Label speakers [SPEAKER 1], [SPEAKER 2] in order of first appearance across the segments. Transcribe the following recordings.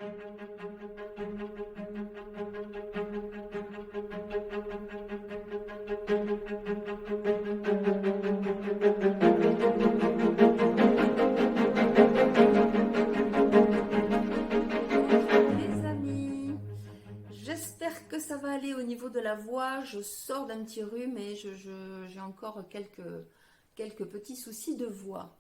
[SPEAKER 1] Les amis, j'espère que ça va aller au niveau de la voix. Je sors d'un petit rhume et j'ai encore quelques petits soucis de voix.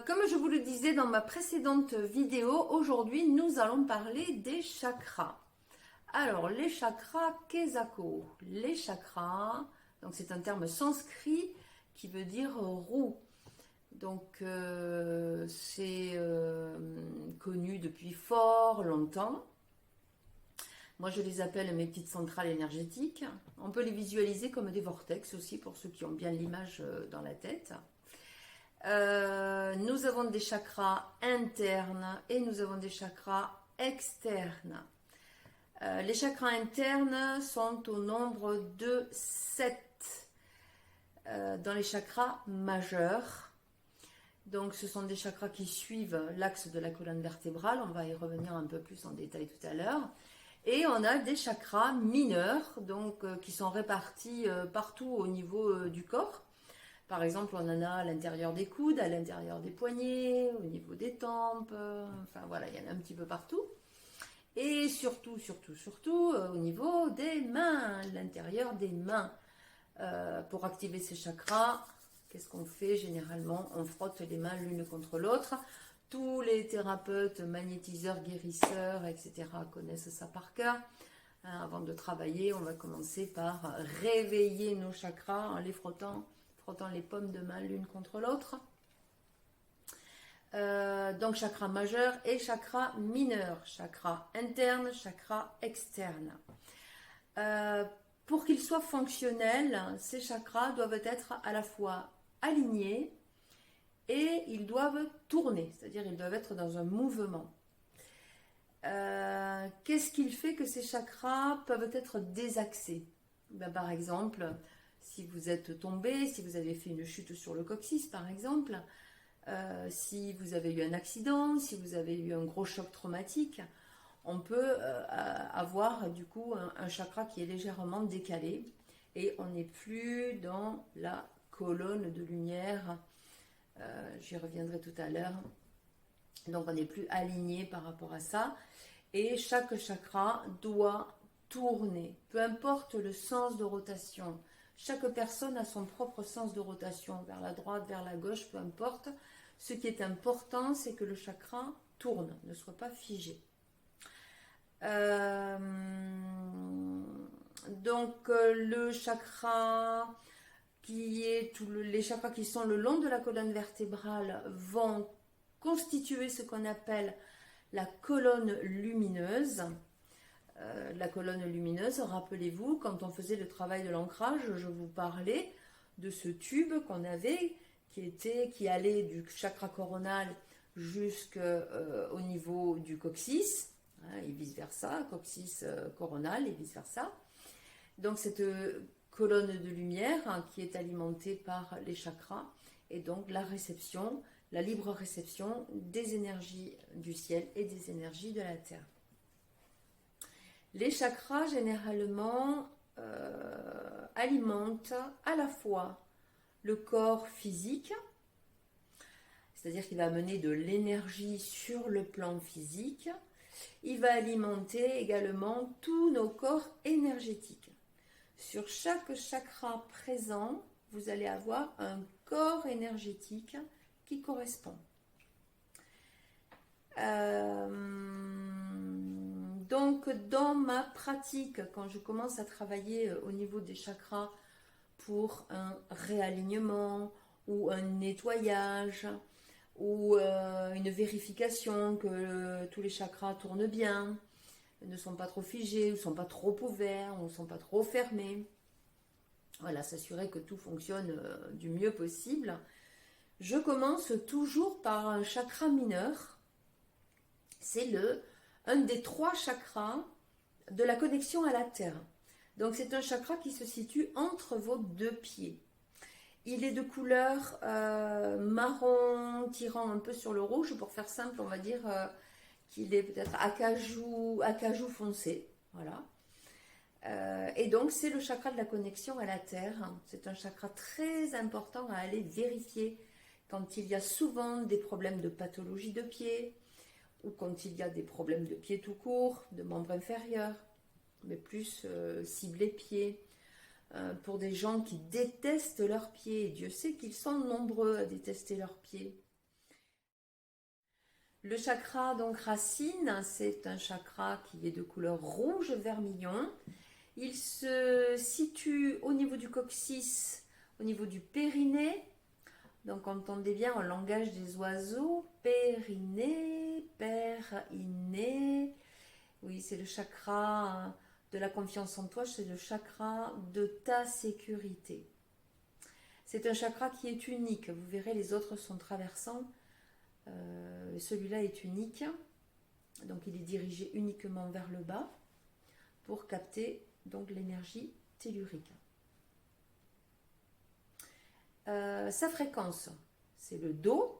[SPEAKER 1] Comme je vous le disais dans ma précédente vidéo, aujourd'hui nous allons parler des chakras. Alors les chakras, Kesako. Les chakras, donc c'est un terme sanskrit qui veut dire roue. Donc c'est connu depuis fort longtemps. Moi je les appelle mes petites centrales énergétiques. On peut les visualiser comme des vortex aussi pour ceux qui ont bien l'image dans la tête. Nous avons des chakras internes et nous avons des chakras externes. Les chakras internes sont au nombre de 7 dans les chakras majeurs. Donc ce sont des chakras qui suivent l'axe de la colonne vertébrale. On va y revenir un peu plus en détail tout à l'heure. Et on a des chakras mineurs, donc qui sont répartis partout au niveau du corps. Par exemple, on en a à l'intérieur des coudes, à l'intérieur des poignets, au niveau des tempes, enfin voilà, il y en a un petit peu partout. Et surtout, au niveau des mains, l'intérieur des mains. Pour activer ces chakras, qu'est-ce qu'on fait généralement? On frotte les mains l'une contre l'autre. Tous les thérapeutes, magnétiseurs, guérisseurs, etc. connaissent ça par cœur. Avant de travailler, on va commencer par réveiller nos chakras en les frottant les paumes de main l'une contre l'autre. Donc chakra majeur et chakra mineur, chakra interne, chakra externe. Pour qu'ils soient fonctionnels, ces chakras doivent être à la fois alignés et ils doivent tourner, c'est-à-dire ils doivent être dans un mouvement. Qu'est-ce qui fait que ces chakras peuvent être désaxés? Par exemple, si vous êtes tombé, si vous avez fait une chute sur le coccyx par exemple, si vous avez eu un accident, si vous avez eu un gros choc traumatique, on peut avoir du coup un chakra qui est légèrement décalé et on n'est plus dans la colonne de lumière. J'y reviendrai tout à l'heure. Donc on n'est plus aligné par rapport à ça. Et chaque chakra doit tourner, peu importe le sens de rotation. Chaque personne a son propre sens de rotation, vers la droite, vers la gauche, peu importe. Ce qui est important, c'est que le chakra tourne, ne soit pas figé. Donc le chakra les chakras qui sont le long de la colonne vertébrale vont constituer ce qu'on appelle la colonne lumineuse. La colonne lumineuse, rappelez-vous, quand on faisait le travail de l'ancrage, je vous parlais de ce tube qu'on avait qui allait du chakra coronal jusqu'au niveau du coccyx, et vice-versa, coccyx coronal et vice-versa. Donc cette colonne de lumière qui est alimentée par les chakras et donc la réception, la libre réception des énergies du ciel et des énergies de la terre. Les chakras généralement alimentent à la fois le corps physique, c'est-à-dire qu'il va amener de l'énergie sur le plan physique. Il va alimenter également tous nos corps énergétiques. Sur chaque chakra présent, vous allez avoir un corps énergétique qui correspond. Donc, dans ma pratique, quand je commence à travailler au niveau des chakras pour un réalignement ou un nettoyage ou une vérification que tous les chakras tournent bien, ne sont pas trop figés, ne sont pas trop ouverts, ou ne sont pas trop fermés. Voilà, s'assurer que tout fonctionne du mieux possible. Je commence toujours par un chakra mineur. C'est un des 3 chakras de la connexion à la terre. Donc c'est un chakra qui se situe entre vos 2 pieds. Il est de couleur marron tirant un peu sur le rouge, pour faire simple, on va dire qu'il est peut-être acajou foncé. Voilà. Et donc, c'est le chakra de la connexion à la terre. C'est un chakra très important à aller vérifier quand il y a souvent des problèmes de pathologie de pied ou quand il y a des problèmes de pied tout court, de membres inférieurs, mais plus ciblés pieds. Pour des gens qui détestent leurs pieds. Dieu sait qu'ils sont nombreux à détester leurs pieds. Le chakra donc racine, c'est un chakra qui est de couleur rouge vermillon. Il se situe au niveau du coccyx, au niveau du périnée. Donc entendez bien en langage des oiseaux, périnée, périnée. Oui, c'est le chakra de la confiance en toi, c'est le chakra de ta sécurité. C'est un chakra qui est unique. Vous verrez, les autres sont traversants. Celui-là est unique. Donc il est dirigé uniquement vers le bas pour capter donc l'énergie tellurique. Sa fréquence, c'est le Do.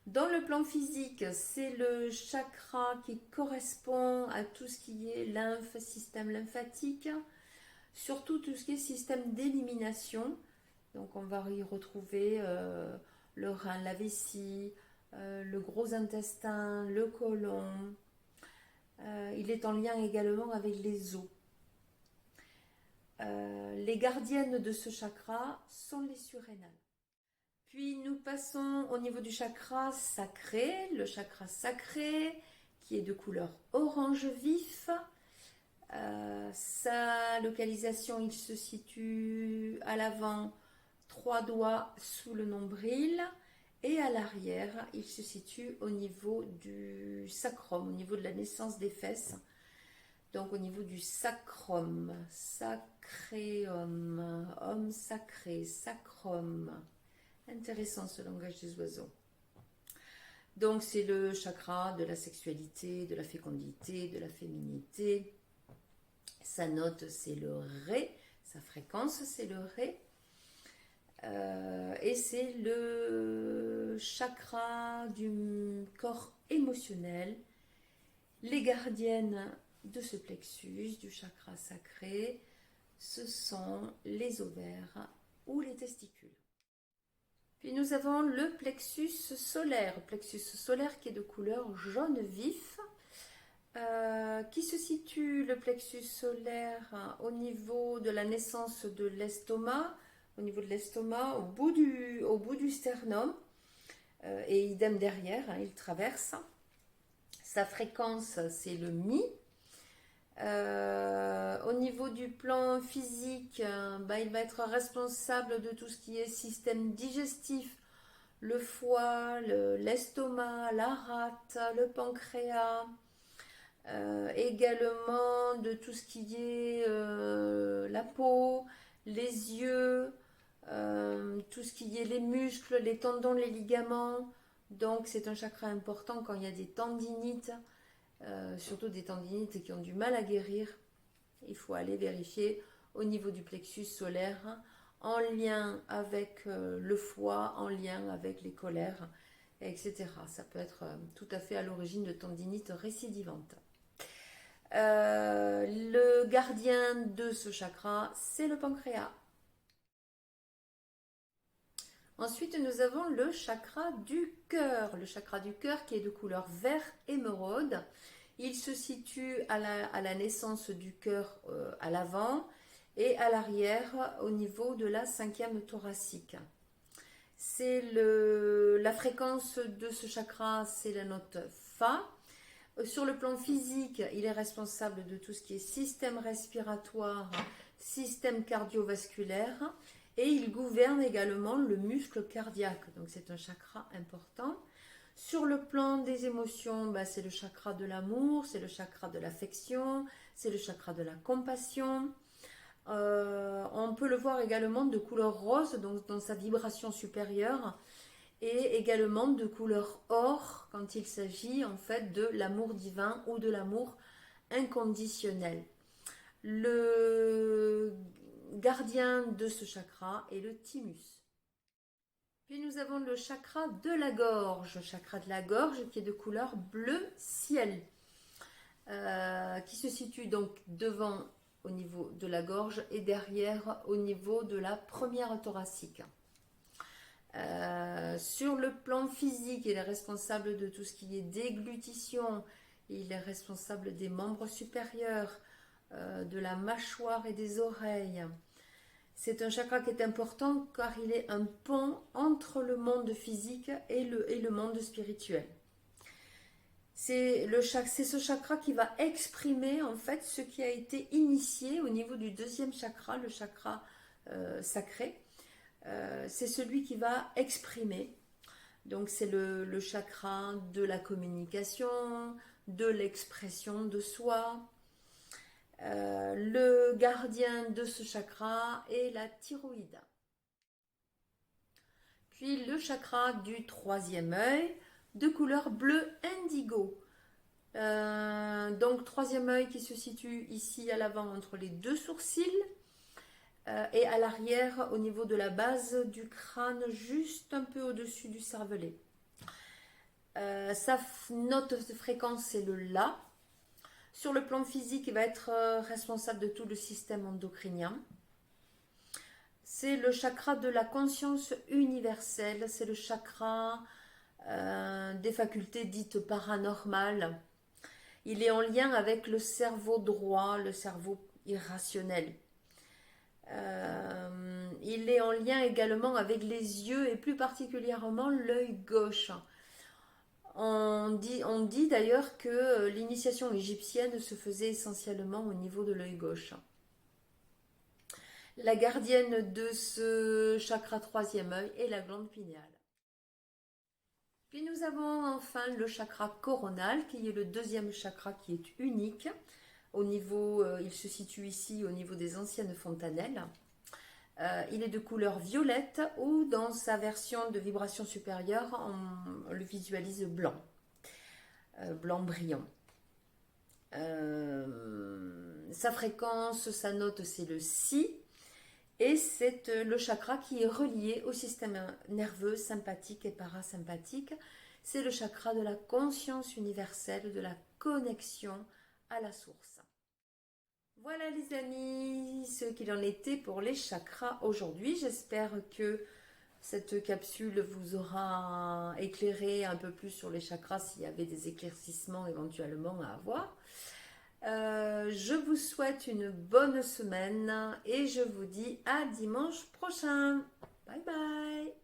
[SPEAKER 1] Dans le plan physique, c'est le chakra qui correspond à tout ce qui est lymphe, système lymphatique, surtout tout ce qui est système d'élimination. Donc on va y retrouver le rein, la vessie, le gros intestin, le côlon. Il est en lien également avec les os. Les gardiennes de ce chakra sont les surrénales. Puis nous passons au niveau du chakra sacré, le chakra sacré qui est de couleur orange vif. Sa localisation, il se situe à l'avant, 3 doigts sous le nombril, et à l'arrière, il se situe au niveau du sacrum, au niveau de la naissance des fesses. Donc au niveau du sacrum, sacréum, homme sacré, sacrum. Intéressant ce langage des oiseaux. Donc c'est le chakra de la sexualité, de la fécondité, de la féminité. Sa note c'est le Ré, sa fréquence c'est le Ré. Et c'est le chakra du corps émotionnel. Les gardiennes de ce plexus, du chakra sacré, ce sont les ovaires ou les testicules. Puis nous avons le plexus solaire qui est de couleur jaune vif, qui se situe, le plexus solaire, au niveau de la naissance de l'estomac, au niveau de l'estomac, au bout du sternum, et idem derrière, il traverse. Sa fréquence, c'est le Mi. Au niveau du plan physique, il va être responsable de tout ce qui est système digestif, le foie, l'estomac, la rate, le pancréas, également de tout ce qui est la peau, les yeux, tout ce qui est les muscles, les tendons, les ligaments. Donc c'est un chakra important quand il y a des tendinites. Surtout des tendinites qui ont du mal à guérir, il faut aller vérifier au niveau du plexus solaire, en lien avec le foie, en lien avec les cholères, etc. Ça peut être tout à fait à l'origine de tendinites récidivantes. Le gardien de ce chakra, c'est le pancréas. Ensuite, nous avons le chakra du cœur. Le chakra du cœur qui est de couleur vert émeraude. Il se situe à la naissance du cœur à l'avant et à l'arrière au niveau de la 5e thoracique. C'est la fréquence de ce chakra, c'est la note Fa. Sur le plan physique, il est responsable de tout ce qui est système respiratoire, système cardiovasculaire. Et il gouverne également le muscle cardiaque, donc c'est un chakra important. Sur le plan des émotions, c'est le chakra de l'amour, c'est le chakra de l'affection, c'est le chakra de la compassion. On peut le voir également de couleur rose, donc dans sa vibration supérieure, et également de couleur or quand il s'agit en fait de l'amour divin ou de l'amour inconditionnel. Le gardien de ce chakra est le thymus. Puis nous avons le chakra de la gorge, qui est de couleur bleu ciel, qui se situe donc devant au niveau de la gorge et derrière au niveau de la première thoracique. Sur le plan physique, il est responsable de tout ce qui est déglutition, il est responsable des membres supérieurs, de la mâchoire et des oreilles. C'est un chakra qui est important car il est un pont entre le monde physique et le monde spirituel. C'est ce chakra qui va exprimer en fait ce qui a été initié au niveau du deuxième chakra, le chakra sacré. C'est celui qui va exprimer. Donc c'est le chakra de la communication, de l'expression de soi. Le gardien de ce chakra est la thyroïde. Puis le chakra du troisième œil, de couleur bleu indigo. Donc troisième œil qui se situe ici à l'avant entre les deux sourcils et à l'arrière au niveau de la base du crâne, juste un peu au-dessus du cervelet. Sa note de fréquence c'est le La. Sur le plan physique, il va être responsable de tout le système endocrinien. C'est le chakra de la conscience universelle, c'est le chakra des facultés dites paranormales. Il est en lien avec le cerveau droit, le cerveau irrationnel. Il est en lien également avec les yeux et plus particulièrement l'œil gauche. On dit d'ailleurs que l'initiation égyptienne se faisait essentiellement au niveau de l'œil gauche. La gardienne de ce chakra troisième œil est la glande pinéale. Puis nous avons enfin le chakra coronal qui est le deuxième chakra qui est unique. Au niveau, il se situe ici au niveau des anciennes fontanelles. Il est de couleur violette ou dans sa version de vibration supérieure, on le visualise blanc, blanc brillant. Sa fréquence, sa note, c'est le Si. Et c'est le chakra qui est relié au système nerveux sympathique et parasympathique. C'est le chakra de la conscience universelle, de la connexion à la source. Voilà les amis, ce qu'il en était pour les chakras aujourd'hui. J'espère que cette capsule vous aura éclairé un peu plus sur les chakras s'il y avait des éclaircissements éventuellement à avoir. Je vous souhaite une bonne semaine et je vous dis à dimanche prochain. Bye bye.